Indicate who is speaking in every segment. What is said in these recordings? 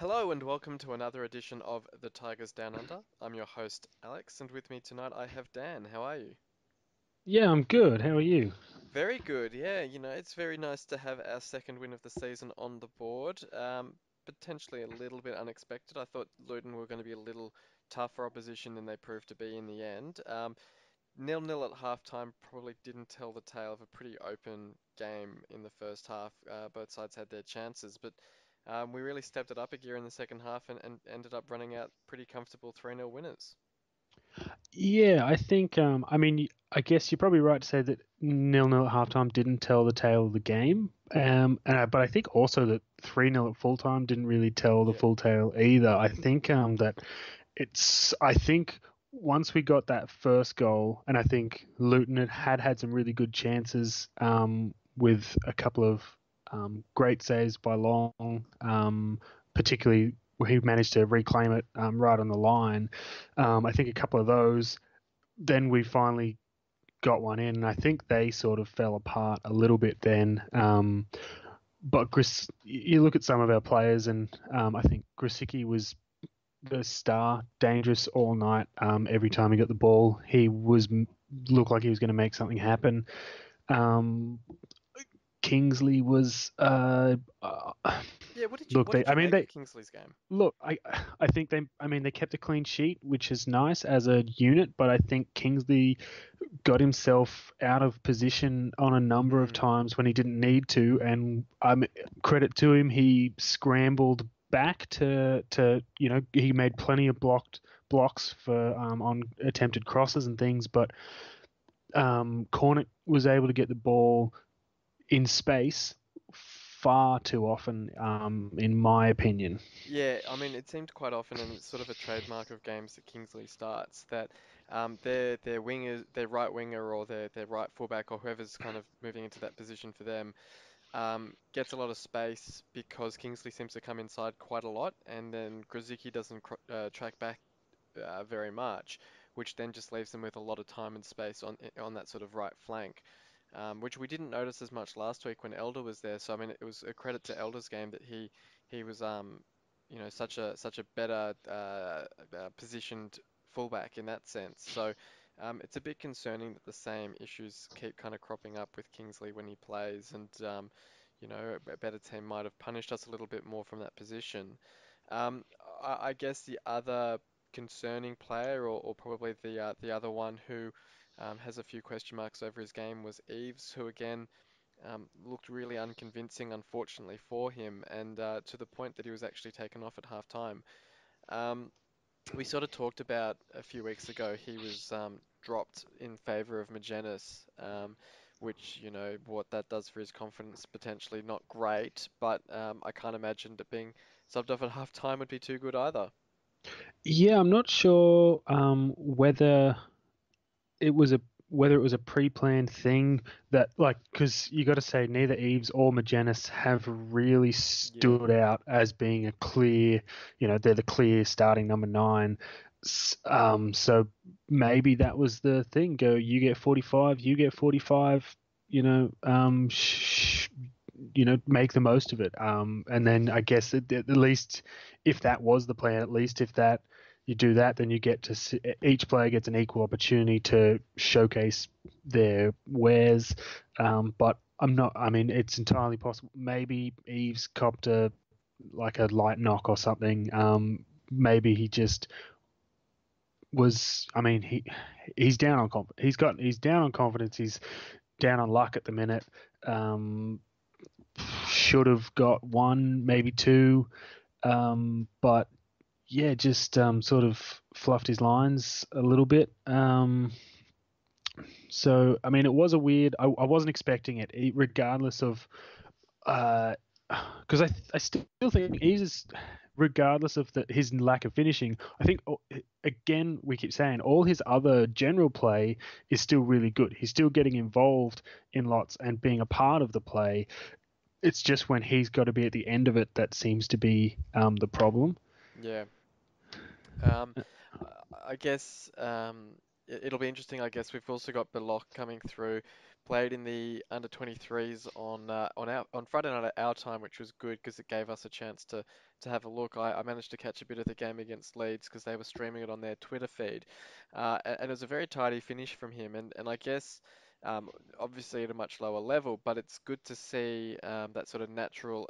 Speaker 1: Hello and welcome to another edition of The Tigers Down Under. I'm your host, Alex, and with me tonight I have Dan. How are you?
Speaker 2: Yeah, I'm good. How are you?
Speaker 1: Very good, yeah. It's very nice to have our second win of the season on the board. Potentially a little bit unexpected. I thought Luton were going to be a little tougher opposition than they proved to be in the end. 0-0 at halftime probably didn't tell the tale of a pretty open game in the first half. Both sides had their chances, but we really stepped it up a gear in the second half and ended up running out pretty comfortable 3-0 winners.
Speaker 2: Yeah, I think, I guess you're probably right to say that 0-0 at halftime didn't tell the tale of the game. But I think also that 3-0 at full time didn't really tell the
Speaker 1: Yeah.
Speaker 2: full tale either. I think I think once we got that first goal, and I think Luton had some really good chances with a couple of great saves by Long, particularly where he managed to reclaim it right on the line. I think a couple of those, then we finally got one in, and I think they sort of fell apart a little bit then. But you look at some of our players, and I think Grosicki was the star, dangerous all night. Every time he got the ball, he was looked like he was going to make something happen. Um, Kingsley was
Speaker 1: Yeah, what did you
Speaker 2: look.
Speaker 1: what did you make of Kingsley's game?
Speaker 2: Look, I think they kept a clean sheet, which is nice as a unit, but I think Kingsley got himself out of position on a number of
Speaker 1: Mm,
Speaker 2: times when he didn't need to, and credit to him, he scrambled back to he made plenty of blocks for on attempted crosses and things, but Cornick was able to get the ball in space far too often, in my opinion.
Speaker 1: yeah, I mean, it seemed quite often, and it's sort of a trademark of games that Kingsley starts, that their winger, their right winger, or their right fullback, or whoever's kind of moving into that position for them, gets a lot of space because Kingsley seems to come inside quite a lot, and then Grosicki doesn't track back very much, which then just leaves them with a lot of time and space on that sort of right flank, which we didn't notice as much last week when Elder was there. So I mean, it was a credit to Elder's game that he was such a better positioned fullback in that sense. So it's a bit concerning that the same issues keep kind of cropping up with Kingsley when he plays, and a better team might have punished us a little bit more from that position. I guess the other concerning player, or probably the other one who has a few question marks over his game was Eves, who again looked really unconvincing, unfortunately for him, and to the point that he was actually taken off at half time. Um, we sort of talked about a few weeks ago he was dropped in favour of Magennis, which, what that does for his confidence, potentially not great, but I can't imagine that being subbed off at half time would be too good either.
Speaker 2: Yeah, I'm not sure it was a whether it was a pre-planned thing that, like, because you got to say neither Eves or Magennis have really
Speaker 1: Yeah.
Speaker 2: stood out as being a clear, they're the clear starting number nine. So maybe that was the thing. Go, you get 45, you get 45. Make the most of it. And then I guess at least if that was the plan, at least if that you do that, then you get to each player gets an equal opportunity to showcase their wares. But I'm not. I mean, it's entirely possible. Maybe Eves copped a light knock or something. Maybe he just was. I mean, he's down on he's down on confidence. He's down on luck at the minute. Should have got one, maybe two, but yeah, just sort of fluffed his lines a little bit. So I mean, it was a weird. I wasn't expecting it, regardless of because I still think he's, regardless of his lack of finishing. I think, again, we keep saying all his other general play is still really good. He's still getting involved in lots and being a part of the play. It's just when he's got to be at the end of it that seems to be the problem.
Speaker 1: Yeah. Um, I guess it'll be interesting. I guess we've also got Belloc coming through. played in the under 23s on Friday night at our time, which was good because it gave us a chance to have a look. I managed to catch a bit of the game against Leeds because they were streaming it on their Twitter feed, and it was a very tidy finish from him. And I guess. Um, Obviously at a much lower level, but it's good to see that sort of natural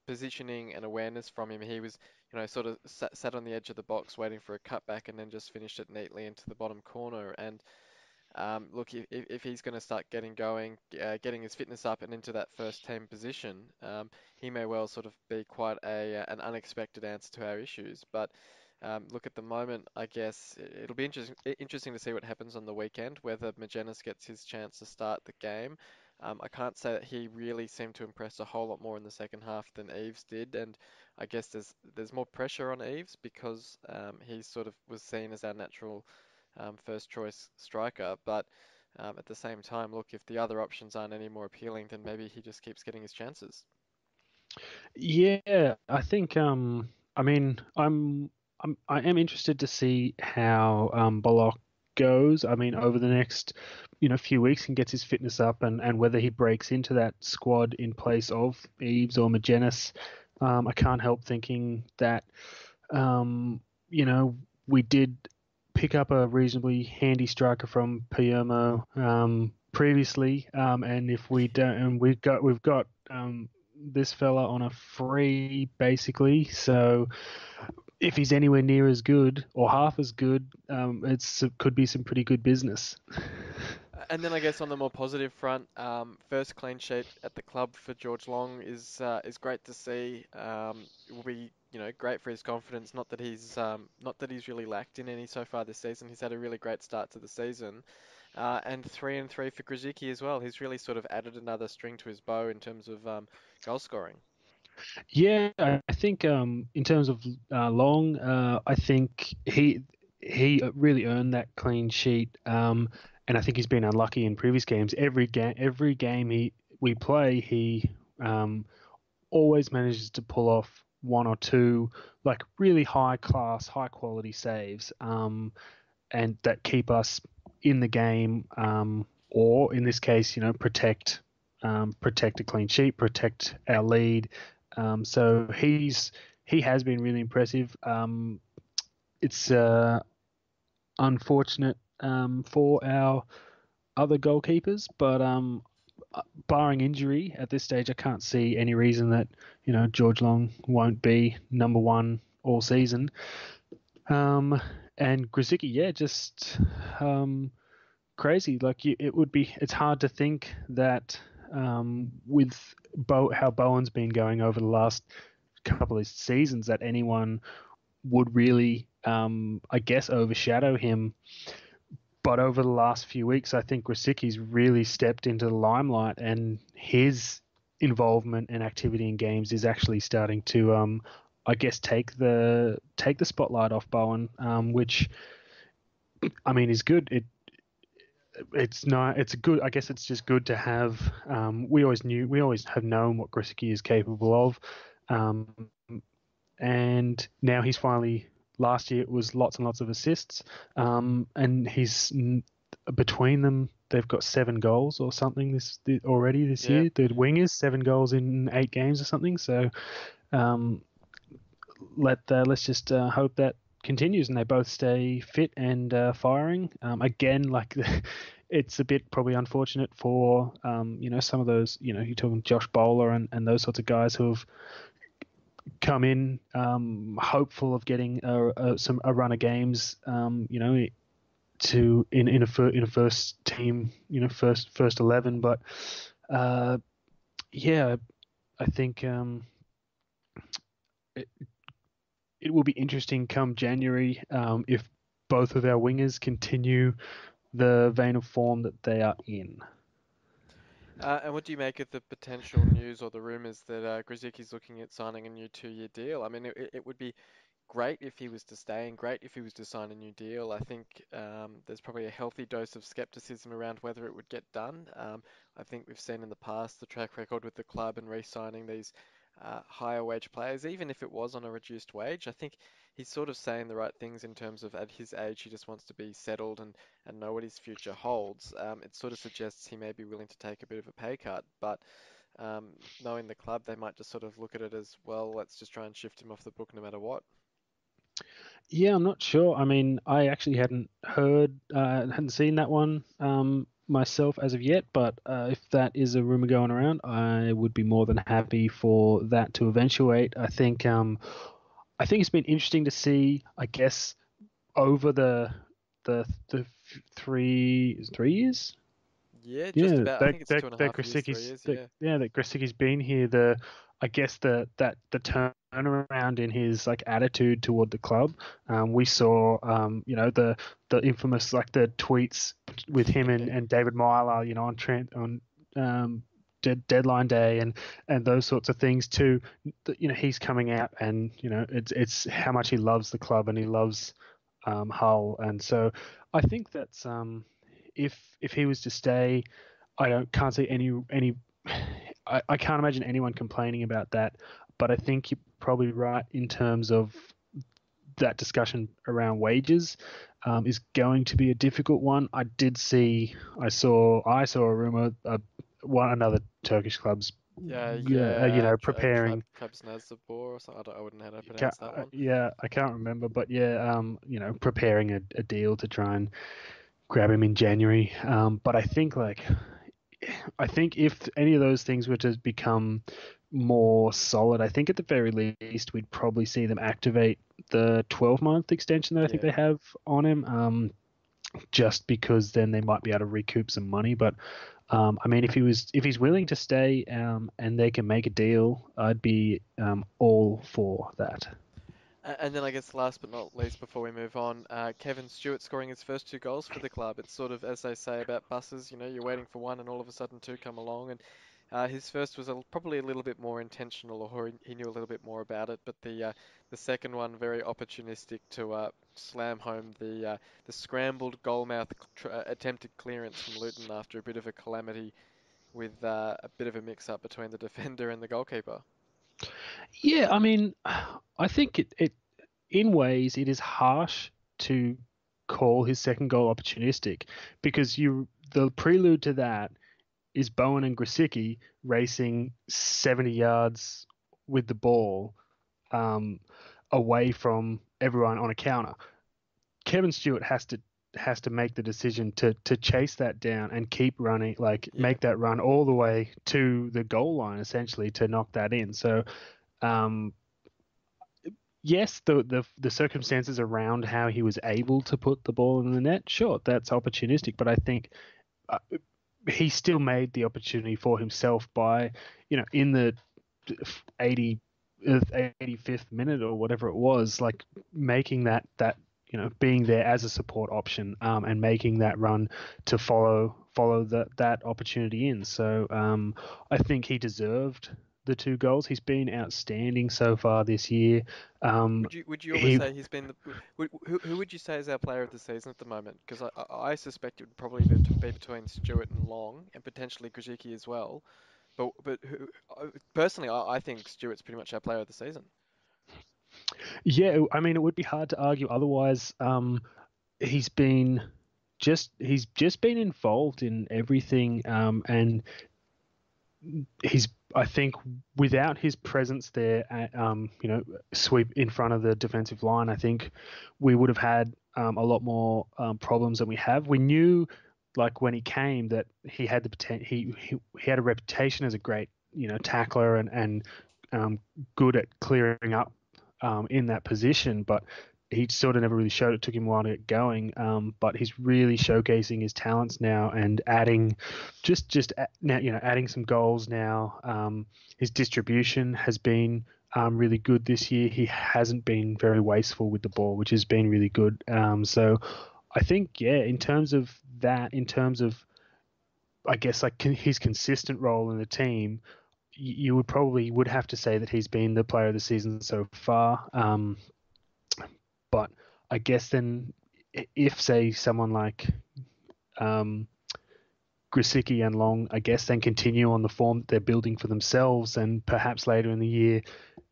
Speaker 1: positioning and awareness from him. He was, sort of sat on the edge of the box waiting for a cutback and then just finished it neatly into the bottom corner. And look, if he's going to start getting going, getting his fitness up and into that first team position, he may well sort of be quite an unexpected answer to our issues. But look, at the moment, I guess it'll be interesting to see what happens on the weekend, whether Magennis gets his chance to start the game. I can't say that he really seemed to impress a whole lot more in the second half than Eves did, and I guess there's more pressure on Eves because he sort of was seen as our natural first choice striker. But at the same time, look, if the other options aren't any more appealing, then maybe he just keeps getting his chances.
Speaker 2: Yeah, I think I mean I am interested to see how Bullock goes. I mean over the next few weeks and gets his fitness up and whether he breaks into that squad in place of Eves or Magennis. I can't help thinking that um, you know we did pick up a reasonably handy striker from Palermo previously, and if we don't, and we've got this fella on a free basically. So if he's anywhere near as good or half as good, it could be some pretty good business.
Speaker 1: And then I guess on the more positive front, first clean sheet at the club for George Long is great to see. It will be great for his confidence. Not that he's really lacked in any so far this season. He's had a really great start to the season, and 3 and 3 for Grosicki as well. He's really sort of added another string to his bow in terms of goal scoring.
Speaker 2: Yeah, I think in terms of Long, I think he really earned that clean sheet, and I think he's been unlucky in previous games. Every game we play, he always manages to pull off one or two like really high class, high quality saves, and that keep us in the game, or in this case, protect a clean sheet, protect our lead. So he has been really impressive. It's unfortunate for our other goalkeepers, but barring injury at this stage, I can't see any reason that George Long won't be number one all season. Um, and Grosicki, yeah, just crazy. Like it's hard to think that with how Bowen's been going over the last couple of seasons that anyone would really, I guess, overshadow him. But over the last few weeks, I think Grosicki's really stepped into the limelight, and his involvement and activity in games is actually starting to, I guess, take the spotlight off Bowen, which I mean is good. It's not. It's good. I guess it's just good to have. We always have known what Grosicki is capable of, um, and now he's finally. Last year it was lots and lots of assists, and between them they've got 7 goals or something already this
Speaker 1: Yeah.
Speaker 2: year. The wingers 7 goals in 8 games or something. So um, let's just hope that continues and they both stay fit and firing. Again, like it's a bit probably unfortunate for some of those you're talking Josh Bowler and those sorts of guys who have come in hopeful of getting a run of games. To in a first team, first 11, but uh, yeah, I think it, it will be interesting come January if both of our wingers continue the vein of form that they are in.
Speaker 1: And what do you make of the potential news or the rumours that Grzycki's looking at signing a new 2-year deal? I mean, it would be great if he was to stay and great if he was to sign a new deal. I think there's probably a healthy dose of skepticism around whether it would get done. I think we've seen in the past the track record with the club and re-signing these higher wage players, even if it was on a reduced wage. I think he's sort of saying the right things in terms of at his age, he just wants to be settled and know what his future holds. It sort of suggests he may be willing to take a bit of a pay cut, but knowing the club, they might just sort of look at it as, well, let's just try and shift him off the book no matter what.
Speaker 2: Yeah, I'm not sure. I mean, I actually hadn't seen that one myself as of yet. But if that is a rumor going around, I would be more than happy for that to eventuate. I think it's been interesting to see. I guess over the 3 years.
Speaker 1: Yeah, just
Speaker 2: Yeah,
Speaker 1: about. I
Speaker 2: that
Speaker 1: think it's
Speaker 2: that
Speaker 1: two and a
Speaker 2: that
Speaker 1: half years, three
Speaker 2: Grosicki's
Speaker 1: years. Yeah,
Speaker 2: that Grosicki's been here. I guess the turnaround in his like attitude toward the club. We saw the infamous like the tweets with him and David Myler, on deadline day and those sorts of things too. He's coming out and it's how much he loves the club and he loves Hull, and so I think that's if he was to stay, can't see any. I can't imagine anyone complaining about that. But I think you're probably right in terms of that discussion around wages is going to be a difficult one. I saw a rumor one another Turkish clubs,
Speaker 1: yeah, yeah.
Speaker 2: preparing.
Speaker 1: Trabzonspor or something. I wouldn't know how to pronounce that one.
Speaker 2: Yeah, I can't remember, but yeah, preparing a deal to try and grab him in January. But I think if any of those things were to become more solid, I think at the very least we'd probably see them activate the 12-month extension that I think
Speaker 1: Yeah.
Speaker 2: they have on him, just because then they might be able to recoup some money. But I mean, if he's willing to stay, and they can make a deal, I'd be all for that.
Speaker 1: And then I guess last but not least, before we move on, Kevin Stewart scoring his first two goals for the club. It's sort of as they say about buses, you're waiting for one and all of a sudden two come along. And his first was probably a little bit more intentional, or he knew a little bit more about it. But the second one very opportunistic to slam home the scrambled goalmouth attempted clearance from Luton after a bit of a calamity with a bit of a mix-up between the defender and the goalkeeper.
Speaker 2: Yeah, I mean, I think it in ways it is harsh to call his second goal opportunistic because the prelude to that is Bowen and Grosicki racing 70 yards with the ball, um, away from everyone on a counter. Kevin Stewart has to make the decision to chase that down and keep running, like
Speaker 1: Yeah,
Speaker 2: make that run all the way to the goal line essentially to knock that in. So um, yes, the circumstances around how he was able to put the ball in the net, sure, that's opportunistic. But I think uh, he still made the opportunity for himself by, in the 80, 85th minute or whatever it was, like making that being there as a support option, and making that run to follow that opportunity in. So I think he deserved the two goals. He's been outstanding so far this year.
Speaker 1: Would you almost
Speaker 2: He
Speaker 1: say he's been who would you say is our player of the season at the moment? Because I suspect it would probably be between Stewart and Long and potentially Grosicki as well. But personally, I think Stewart's pretty much our player of the season.
Speaker 2: Yeah, I mean, it would be hard to argue otherwise. He's been he's just been involved in everything, and he's I think without his presence there, sweep in front of the defensive line, I think we would have had a lot more problems than we have. We knew, like when he came, that he had the potential. He had a reputation as a great tackler and good at clearing up in that position, but he sort of never really showed it. Took him a while to get going, but he's really showcasing his talents now and adding, now adding some goals now. His distribution has been really good this year. He hasn't been very wasteful with the ball, which has been really good. So I think, yeah, in terms of that, in terms of I guess like his consistent role in the team, you would have to say that he's been the player of the season so far. But I guess then, if say someone like um, Grosicki and Long, I guess, then continue on the form that they're building for themselves, and perhaps later in the year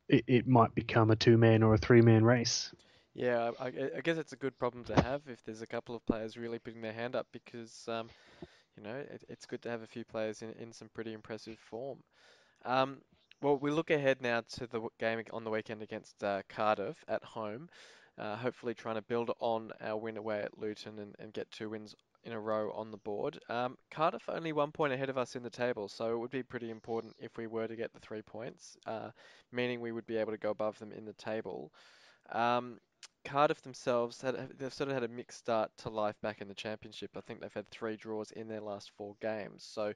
Speaker 2: it might become a two-man or a three-man race.
Speaker 1: Yeah, I guess it's a good problem to have if there's a couple of players really putting their hand up because it's good to have a few players in some pretty impressive form. Um, well, we look ahead now to the game on the weekend against Cardiff at home. Hopefully, trying to build on our win away at Luton and get 2 wins in a row on the board. Cardiff only 1 point ahead of us in the table, so it would be pretty important if we were to get the 3 points, meaning we would be able to go above them in the table. Um, Cardiff themselves they've sort of had a mixed start to life back in the championship. I think they've had 3 draws in their last 4 games, so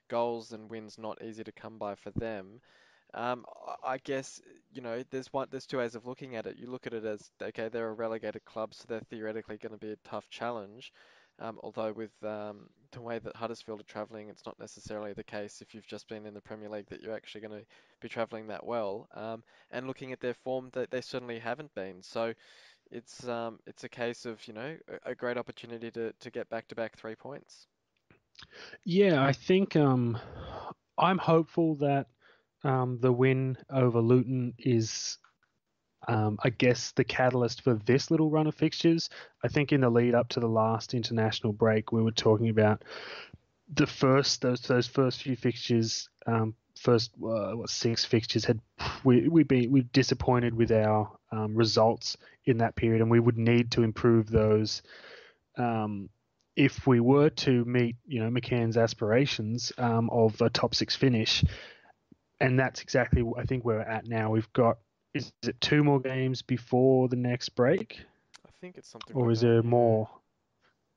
Speaker 1: goals and wins not easy to come by for them. I guess there's two ways of looking at it. You look at it as okay, they're a relegated club, so they're theoretically going to be a tough challenge. Although with the way that Huddersfield are travelling, it's not necessarily the case if you've just been in the Premier League that you're actually going to be travelling that well. And looking at their form, they certainly haven't been. So it's a case of a great opportunity to get back-to-back 3 points.
Speaker 2: Yeah, I think I'm hopeful that the win over Luton is, I guess, the catalyst for this little run of fixtures. I think in the lead up to the last international break, we were talking about the first those first few fixtures, first what 6 fixtures had we disappointed with our results in that period, and we would need to improve those um, if we were to meet McCann's aspirations of a top 6 finish. And that's exactly I think where we're at now. We've got is it 2 more games before the next break,
Speaker 1: I think it's something
Speaker 2: or
Speaker 1: like
Speaker 2: is
Speaker 1: that,
Speaker 2: there
Speaker 1: yeah.
Speaker 2: more?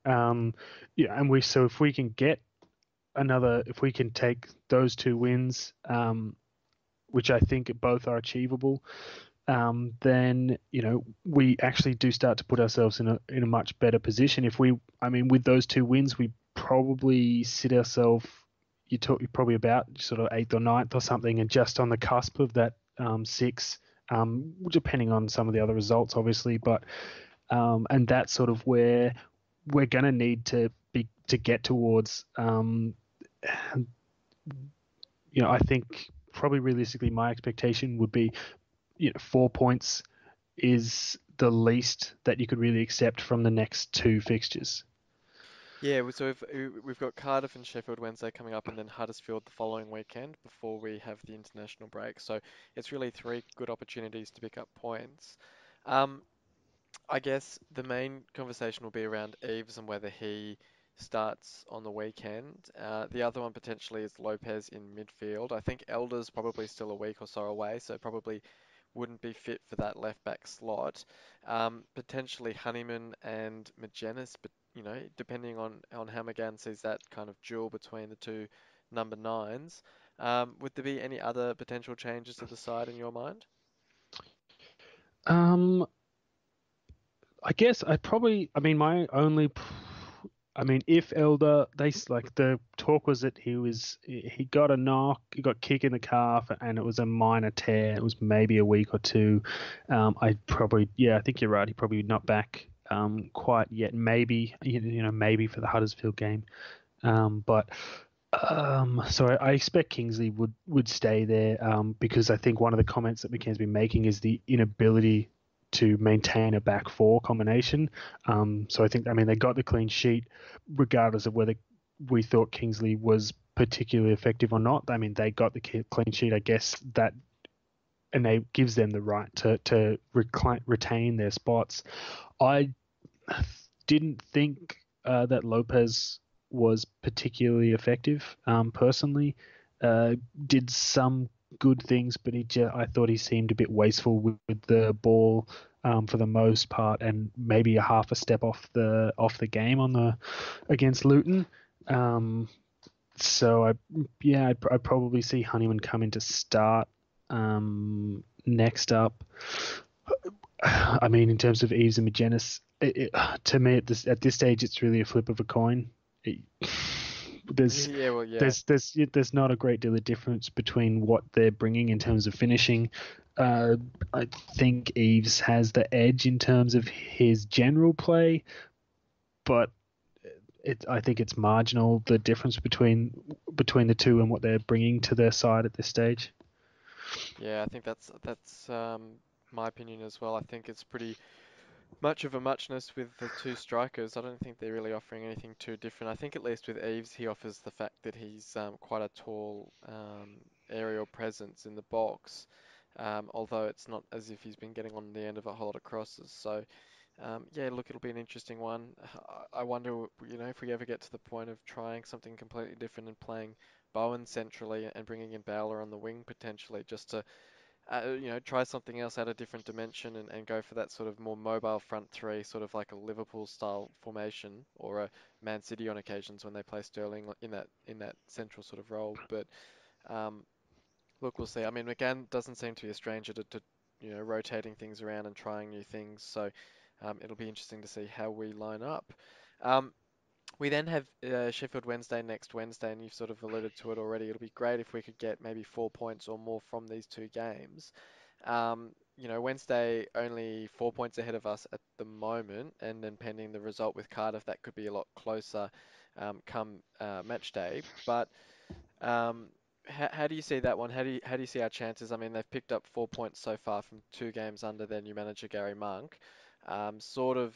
Speaker 2: Yeah, and we so if we can get if we can take those 2 wins, which I think both are achievable, then we actually do start to put ourselves in a much better position. I mean, with those 2 wins, we probably sit ourselves. You're probably about sort of eighth or ninth or something, and just on the cusp of that 6, depending on some of the other results, obviously. But and that's sort of where we're going to need to get towards. I think probably realistically, my expectation would be 4 points is the least that you could really accept from the next 2 fixtures.
Speaker 1: Yeah, so we've got Cardiff and Sheffield Wednesday coming up, and then Huddersfield the following weekend before we have the international break. So it's really 3 good opportunities to pick up points. Um, I guess the main conversation will be around Eves and whether he starts on the weekend. The other one potentially is Lopez in midfield. I think Elder's probably still a week or so away, so probably wouldn't be fit for that left back slot. Potentially Honeyman and Magennis, but depending on how McGann sees that kind of duel between the two number nines. Would there be any other potential changes to the side in your mind?
Speaker 2: Um, I guess I mean, if Elder, like the talk was that he got a knock, he got kick in the calf, and it was a minor tear. It was maybe a week or two. I think you're right. He probably not back quite yet. Maybe maybe for the Huddersfield game. But so I expect Kingsley would stay there because I think one of the comments that McCann's been making is the inability to maintain a back four combination. So I mean, they got the clean sheet regardless of whether we thought Kingsley was particularly effective or not. I mean, they got the clean sheet. I guess that gives them the right to retain their spots. I didn't think that Lopez was particularly effective. Personally, did some good things, but I thought he seemed a bit wasteful with the ball for the most part, and maybe a half a step off the game against Luton. So I'd probably see Honeyman come in to start. Next up, I mean, in terms of Eves and Magennis, to me at this stage, it's really a flip of a coin. It, there's
Speaker 1: Yeah, well, yeah.
Speaker 2: there's not a great deal of difference between what they're bringing in terms of finishing. I think Eves has the edge in terms of his general play, but I think it's marginal, the difference between the two and what they're bringing to their side at this stage.
Speaker 1: Yeah, I think that's my opinion as well. I think it's pretty much of a muchness with the two strikers. I don't think they're really offering anything too different. I think at least with Eves, he offers the fact that he's quite a tall aerial presence in the box. Although it's not as if he's been getting on the end of a whole lot of crosses. So yeah, look, it'll be an interesting one. I wonder, if we ever get to the point of trying something completely different and playing Bowen centrally and bringing in Bowler on the wing potentially, just to try something else, add a different dimension and go for that sort of more mobile front three, sort of like a Liverpool style formation or a Man City on occasions when they play Sterling in that central sort of role. But um, look, we'll see. I mean, McGann doesn't seem to be a stranger to rotating things around and trying new things. So it'll be interesting to see how we line up. Um, we then have Sheffield Wednesday next Wednesday, and you've sort of alluded to it already. It'll be great if we could get maybe 4 points or more from these two games. Wednesday only 4 points ahead of us at the moment, and then pending the result with Cardiff, that could be a lot closer come match day. But um, how do you see that one? How do you see our chances? I mean, they've picked up 4 points so far from two games under their new manager Gary Monk. Sort of,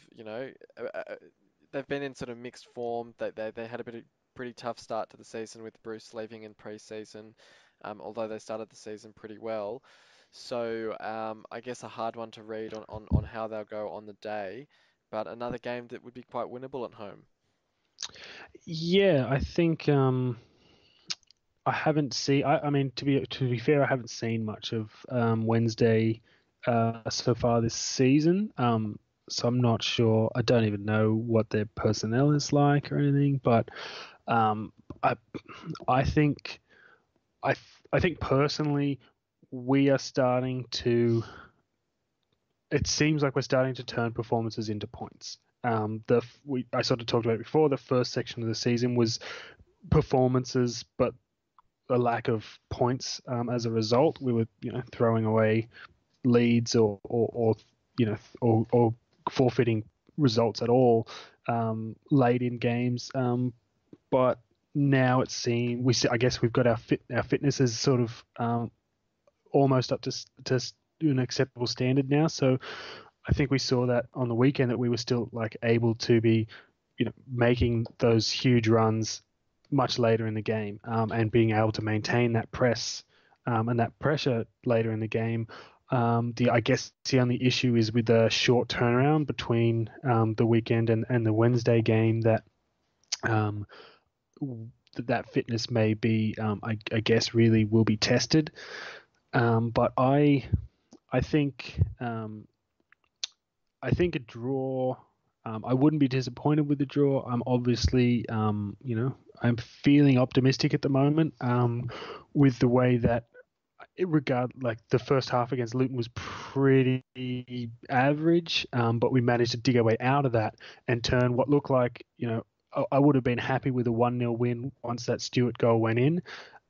Speaker 1: they've been in sort of mixed form. They had a pretty tough start to the season with Bruce leaving in pre-season, although they started the season pretty well. So I guess a hard one to read on how they'll go on the day, but another game that would be quite winnable at home.
Speaker 2: Yeah, I think I haven't seen. I mean, to be fair, I haven't seen much of Wednesday so far this season. So I'm not sure. I don't even know what their personnel is like or anything. But um, I I think I think personally we are starting to. It seems like we're starting to turn performances into points. I sort of talked about it before. The first section of the season was performances, but a lack of points as a result. We were, throwing away leads or or forfeiting results at all late in games. But now it seems I guess we've got our fitness is sort of almost up to an acceptable standard now. So I think we saw that on the weekend that we were still like able to be, making those huge runs much later in the game and being able to maintain that press and that pressure later in the game. I guess the only issue is with the short turnaround between the weekend and the Wednesday game that um, that fitness may be, I guess, really will be tested. But I think I think a draw. I wouldn't be disappointed with the draw. I'm obviously, I'm feeling optimistic at the moment with the way that like the first half against Luton was pretty average, but we managed to dig our way out of that and turn what looked like, I would have been happy with a 1-0 win once that Stewart goal went in.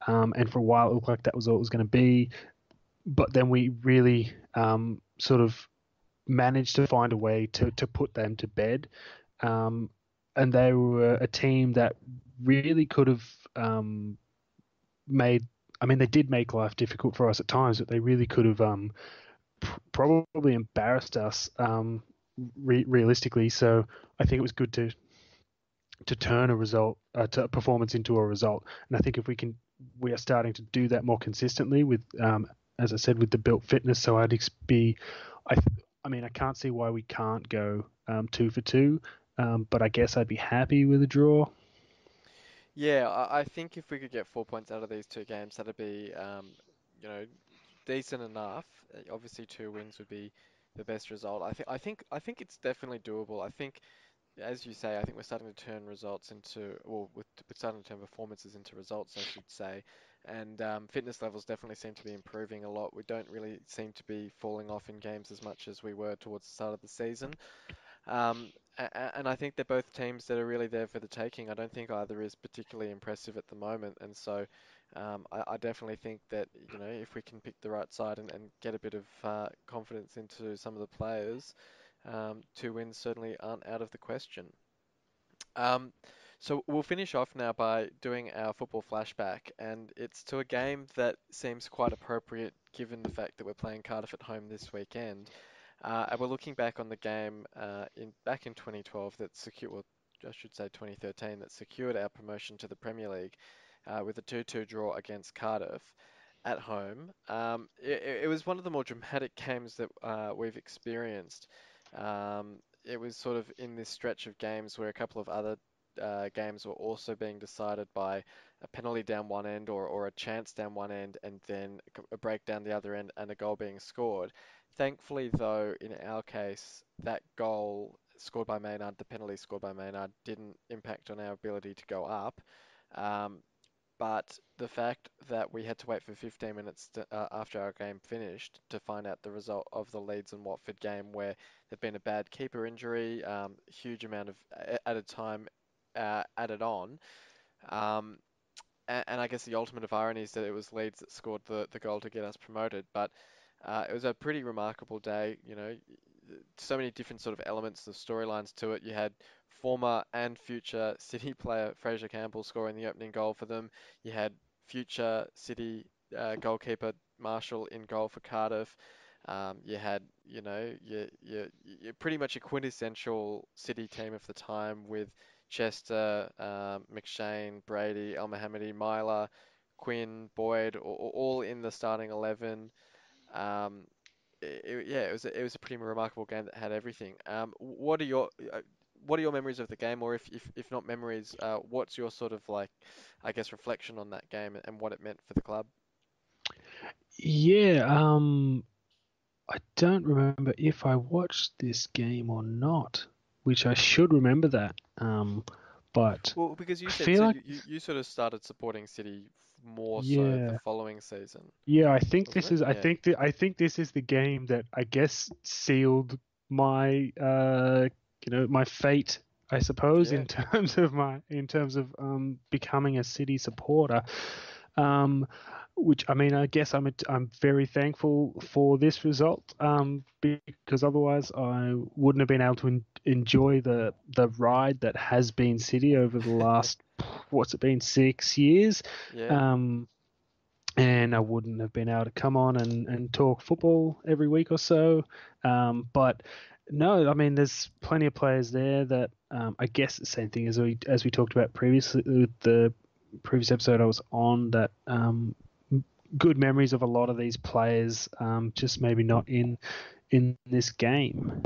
Speaker 2: And for a while, it looked like that was all it was going to be. But then we really sort of managed to find a way to put them to bed. Um, and they were a team that really could have made. I mean, they did make life difficult for us at times, but they really could have probably embarrassed us realistically. So I think it was good to turn a result to a performance into a result. And I think if we are starting to do that more consistently with, as I said, with the built fitness. So be, I, I mean, I can't see why we can't go 2 for 2. But I guess I'd be happy with a draw.
Speaker 1: Yeah, I think if we could get 4 points out of these two games, that'd be, you know, decent enough. Obviously, two wins would be the best result. I think it's definitely doable. I think, as you say, I think we're starting to turn results into, well, we're starting to turn performances into results, I should say. And fitness levels definitely seem to be improving a lot. We don't really seem to be falling off in games as much as we were towards the start of the season. And I think they're both teams that are really there for the taking. I don't think either is particularly impressive at the moment, and so I definitely think that if we can pick the right side and get a bit of confidence into some of the players, two wins certainly aren't out of the question. Um, So we'll finish off now by doing our football flashback, and it's to a game that seems quite appropriate given the fact that we're playing Cardiff at home this weekend. And we're looking back on the game in back in 2012 that secured, well, I should say 2013, that secured our promotion to the Premier League with a 2-2 draw against Cardiff at home. It was one of the more dramatic games that we've experienced. It was sort of in this stretch of games where a couple of other games were also being decided by a penalty down one end or a chance down one end and then a break down the other end and a goal being scored. Thankfully, though, in our case, that goal scored by Maynard, the penalty scored by Maynard, didn't impact on our ability to go up. Um, but the fact that we had to wait for 15 minutes after our game finished to find out the result of the Leeds and Watford game, where there'd been a bad keeper injury, huge amount of added time added on, um, and I guess the ultimate of irony is that it was Leeds that scored the goal to get us promoted. But it was a pretty remarkable day. So many different sort of elements of storylines to it. You had former and future City player Fraser Campbell scoring the opening goal for them. You had future City goalkeeper Marshall in goal for Cardiff. You had, you pretty much a quintessential City team of the time with Chester, McShane, Brady, El Mohammadi, Myler, Quinn, Boyd, all in the starting 11. Um, yeah, it was a pretty remarkable game that had everything. What are your memories of the game, or if not memories, what's your sort of like, I guess, reflection on that game and what it meant for the club?
Speaker 2: Yeah, I don't remember if I watched this game or not, which I should remember that. But
Speaker 1: Well, because you
Speaker 2: I
Speaker 1: said
Speaker 2: feel
Speaker 1: so
Speaker 2: like,
Speaker 1: you sort of started supporting City more so the
Speaker 2: yeah,
Speaker 1: following season,
Speaker 2: yeah, I think
Speaker 1: wasn't
Speaker 2: this
Speaker 1: it?
Speaker 2: is,
Speaker 1: Yeah,
Speaker 2: I think this is the game that I guess sealed my, my fate, I suppose,
Speaker 1: yeah,
Speaker 2: in terms of becoming a City supporter. Um, which I mean, I guess I'm very thankful for this result, because otherwise I wouldn't have been able to enjoy the ride that has been City over the last, what's it been, 6 years.
Speaker 1: yeah.
Speaker 2: Um, and I wouldn't have been able to come on and talk football every week or so. But no, I mean, there's plenty of players there that, I guess the same thing as we talked about previously with the previous episode I was on, that good memories of a lot of these players, just maybe not in this game.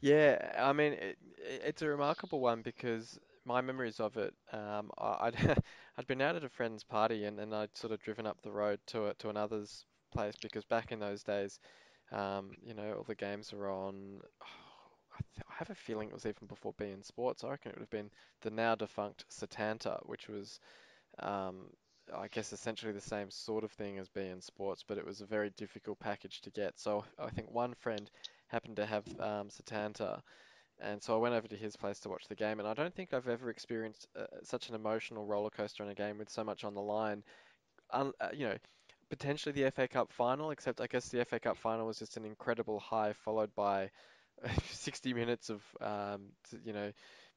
Speaker 1: Yeah, I mean, it's a remarkable one because my memories of it, I'd I'd been out at a friend's party and I'd sort of driven up the road to another's place because back in those days, all the games were on. I have a feeling it was even before beIN Sports. I reckon it would have been the now defunct Setanta, which was um, I guess essentially the same sort of thing as beIN Sports, but it was a very difficult package to get. So I think one friend happened to have Setanta, and so I went over to his place to watch the game. And I don't think I've ever experienced such an emotional roller coaster in a game with so much on the line. Un Potentially the FA Cup final, except I guess the FA Cup final was just an incredible high followed by 60 minutes of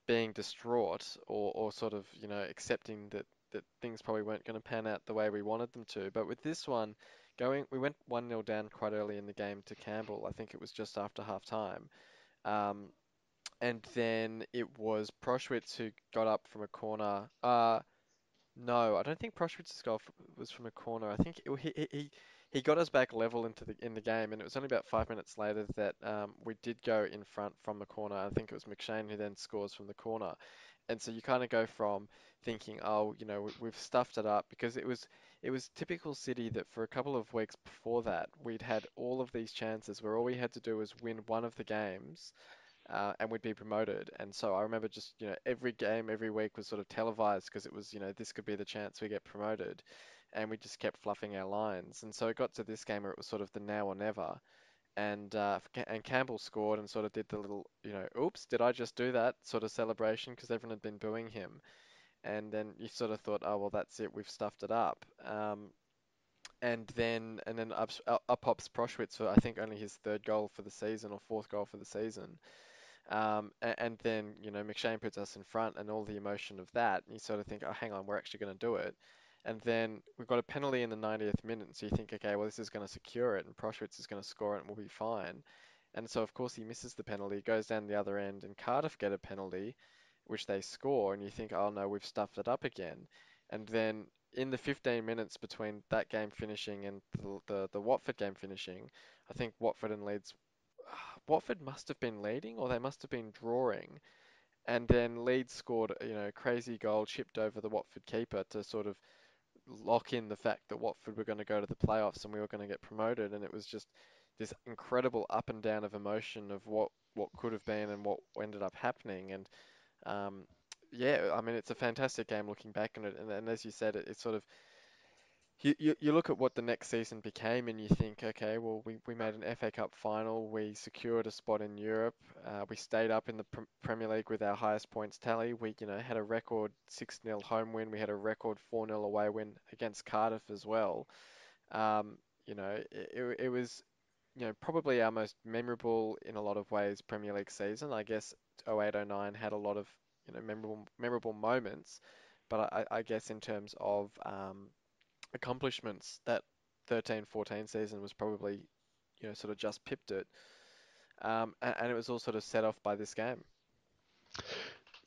Speaker 1: being distraught or sort of accepting that things probably weren't going to pan out the way we wanted them to. But with this one, we went 1-0 down quite early in the game to Campbell. I think it was just after half time. Um, and then it was Proschwitz who got up from a corner. No, I don't think Prosperit's goal was from a corner. I think he got us back level in the game, and it was only about 5 minutes later that we did go in front from the corner. I think it was McShane who then scores from the corner, and so you kind of go from thinking, oh, we've stuffed it up because it was typical City that for a couple of weeks before that we'd had all of these chances where all we had to do was win one of the games and we'd be promoted. And so I remember just, every game, every week was sort of televised because it was, this could be the chance we get promoted. And we just kept fluffing our lines. And so it got to this game where it was sort of the now or never. And Campbell scored and sort of did the little, oops, did I just do that sort of celebration because everyone had been booing him. And then you sort of thought, oh, well, that's it, we've stuffed it up. And then up pops Proschwitz for I think only his third goal for the season or fourth goal for the season. And then, McShane puts us in front and all the emotion of that. And you sort of think, oh, hang on, we're actually going to do it. And then we've got a penalty in the 90th minute. So you think, okay, well, this is going to secure it and Proschwitz is going to score it and we'll be fine. And so, of course, he misses the penalty, goes down the other end, and Cardiff get a penalty, which they score. And you think, oh, no, we've stuffed it up again. And then in the 15 minutes between that game finishing and the Watford game finishing, I think Watford and Leeds Watford must have been leading or they must have been drawing. And then Leeds scored, a crazy goal chipped over the Watford keeper to sort of lock in the fact that Watford were going to go to the playoffs and we were going to get promoted. And it was just this incredible up and down of emotion of what could have been and what ended up happening. And yeah, I mean, it's a fantastic game looking back on it. And as you said, it's sort of you look at what the next season became and you think, okay, well, we made an FA Cup final, we secured a spot in Europe, we stayed up in the Premier League with our highest points tally. We, had a record 6-0 home win, we had a record 4-0 away win against Cardiff as well. It was, probably our most memorable in a lot of ways Premier League season. I guess 08-09 had a lot of, memorable moments, but I guess in terms of accomplishments, that 13-14 season was probably, sort of just pipped it. And it was all sort of set off by this game.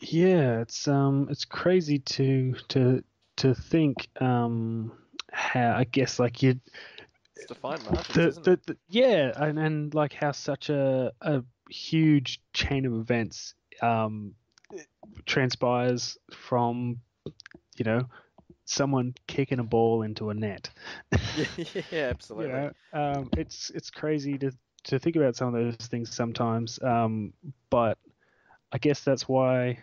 Speaker 2: Yeah, it's crazy to think how I guess like you
Speaker 1: It's defined margins, isn't it?
Speaker 2: yeah, and like how such a huge chain of events transpires from you know someone kicking a ball into a net.
Speaker 1: Yeah, yeah, absolutely.
Speaker 2: It's crazy to think about some of those things sometimes. But I guess that's why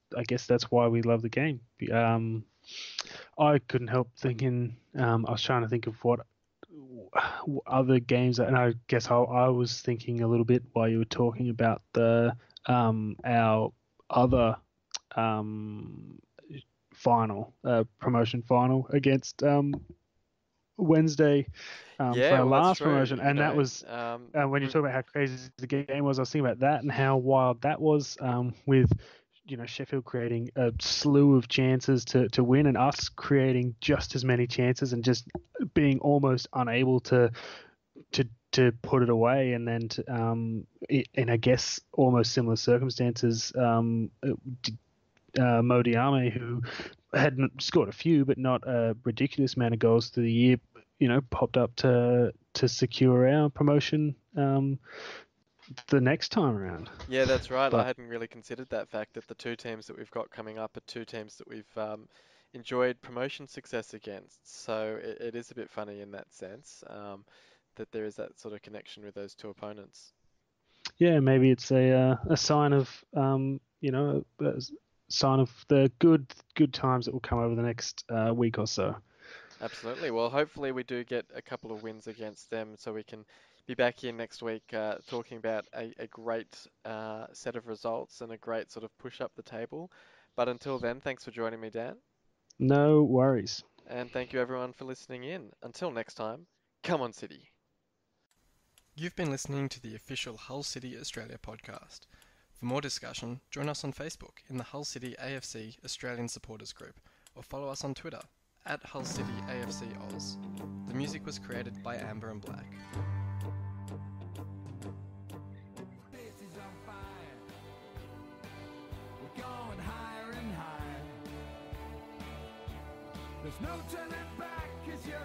Speaker 2: we love the game. I couldn't help thinking. I was trying to think of what other games, and I guess I was thinking a little bit while you were talking about the our other um, final promotion final against Wednesday for
Speaker 1: Yeah,
Speaker 2: our
Speaker 1: well, that's
Speaker 2: last
Speaker 1: true.
Speaker 2: promotion, and that was when you
Speaker 1: We've
Speaker 2: talk about how crazy the game was. I was thinking about that and how wild that was with Sheffield creating a slew of chances to win, and us creating just as many chances and just being almost unable to put it away, and then in I guess almost similar circumstances, Mo Diame, who had scored a few but not a ridiculous amount of goals through the year, popped up to secure our promotion the next time around.
Speaker 1: Yeah, that's right. I
Speaker 2: But
Speaker 1: hadn't really considered that fact that the two teams that we've got coming up are two teams that we've enjoyed promotion success against. So it is a bit funny in that sense, that there is that sort of connection with those two opponents.
Speaker 2: yeah, maybe it's a sign of a sign of the good times that will come over the next week or so.
Speaker 1: Absolutely. Well, hopefully we do get a couple of wins against them so we can be back here next week talking about a great set of results and a great sort of push up the table. But until then, thanks for joining me, Dan.
Speaker 2: No worries.
Speaker 1: And thank you everyone for listening in. Until next time, come on, City. You've been listening to the official Hull City Australia podcast. For more discussion, join us on Facebook in the Hull City AFC Australian Supporters Group or follow us on Twitter at Hull City AFC Oz. The music was created by Amber and Black.
Speaker 3: There's no turning back 'cause you're